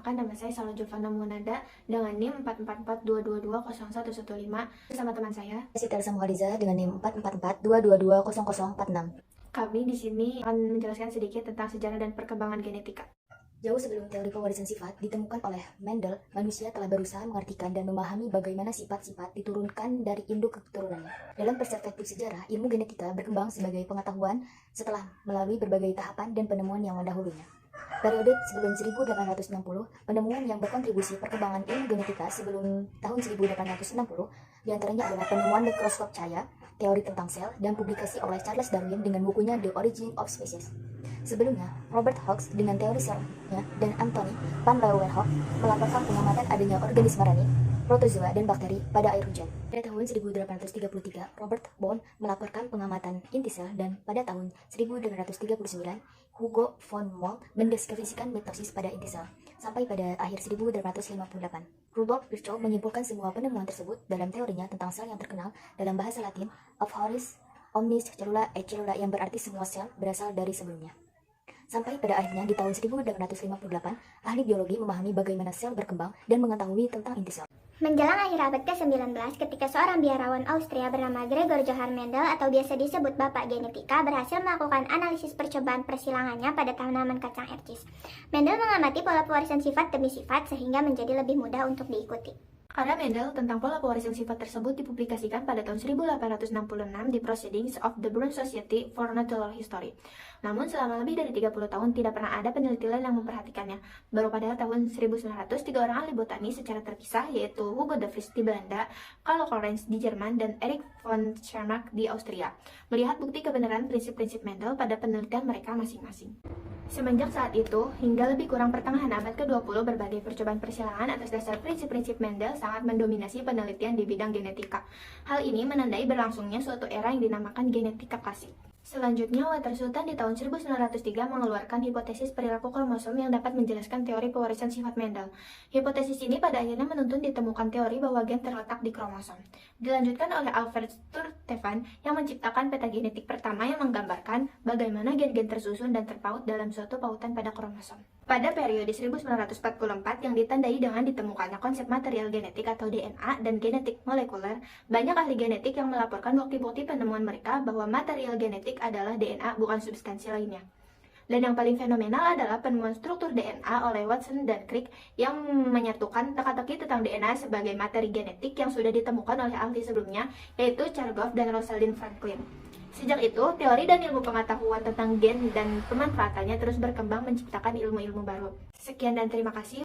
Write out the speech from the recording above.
perkenalkan, nama saya Salwa Julfana Munada dengan NIM 44422201115 bersama teman saya Siti Elsa Muhaliza dengan NIM 44422220046. Kami di sini akan menjelaskan sedikit tentang sejarah dan perkembangan genetika. Jauh sebelum teori pewarisan sifat ditemukan oleh Mendel, manusia telah berusaha mengartikan dan memahami bagaimana sifat-sifat diturunkan dari induk ke keturunannya. Dalam perspektif sejarah, ilmu genetika berkembang sebagai pengetahuan setelah melalui berbagai tahapan dan penemuan yang mendahulunya. Periode sebelum 1860, penemuan yang berkontribusi perkembangan ilmu genetika sebelum tahun 1860 diantaranya adalah penemuan mikroskop cahaya, teori tentang sel, dan publikasi oleh Charles Darwin dengan bukunya The Origin of Species. Sebelumnya, Robert Hooke dengan teori selnya dan Anthony van Leeuwenhoek melakukan pengamatan adanya organisme marine, protozoa, dan bakteri pada air hujan. Pada tahun 1833, Robert Bond melaporkan pengamatan inti sel, dan pada tahun 1839, Hugo von Moll mendeskripsikan mitosis pada inti sel. Sampai pada akhir 1858, Rudolf Virchow menyimpulkan semua penemuan tersebut dalam teorinya tentang sel yang terkenal dalam bahasa Latin of horis omnis cellula et cellula, yang berarti semua sel berasal dari sebelumnya. Sampai pada akhirnya di tahun 1858, ahli biologi memahami bagaimana sel berkembang dan mengetahui tentang inti sel. Menjelang akhir abad ke-19, ketika seorang biarawan Austria bernama Gregor Johann Mendel atau biasa disebut Bapak Genetika berhasil melakukan analisis percobaan persilangannya pada tanaman kacang ercis. Mendel mengamati pola pewarisan sifat demi sifat sehingga menjadi lebih mudah untuk diikuti. Karya Mendel tentang pola pewarisan sifat tersebut dipublikasikan pada tahun 1866 di Proceedings of the Bern Society for Natural History. Namun selama lebih dari 30 tahun tidak pernah ada penelitian yang memperhatikannya. Baru pada tahun 1900, 3 orang ahli botani secara terpisah, yaitu Hugo de Vries di Belanda, Karl Lorenz di Jerman, dan Erich von Schernack di Austria, melihat bukti kebenaran prinsip-prinsip Mendel pada penelitian mereka masing-masing. Semenjak saat itu, hingga lebih kurang pertengahan abad ke-20, berbagai percobaan persilangan atas dasar prinsip-prinsip Mendel sangat mendominasi penelitian di bidang genetika. Hal ini menandai berlangsungnya suatu era yang dinamakan genetika klasik. Selanjutnya, Walter Sultan di tahun 1903 mengeluarkan hipotesis perilaku kromosom yang dapat menjelaskan teori pewarisan sifat Mendel. Hipotesis ini pada akhirnya menuntun ditemukan teori bahwa gen terletak di kromosom. Dilanjutkan oleh Alfred Sturtevant yang menciptakan peta genetik pertama yang menggambarkan bagaimana gen-gen tersusun dan terpaut dalam suatu pautan pada kromosom. Pada periode 1944 yang ditandai dengan ditemukannya konsep material genetik atau DNA dan genetik molekuler, banyak ahli genetik yang melaporkan bukti-bukti penemuan mereka bahwa material genetik adalah DNA, bukan substansi lainnya. Dan yang paling fenomenal adalah penemuan struktur DNA oleh Watson dan Crick yang menyatukan teka-teki tentang DNA sebagai materi genetik yang sudah ditemukan oleh ahli sebelumnya, yaitu Chargaff dan Rosalind Franklin. Sejak itu, teori dan ilmu pengetahuan tentang gen dan pemanfaatannya terus berkembang menciptakan ilmu-ilmu baru. Sekian dan terima kasih.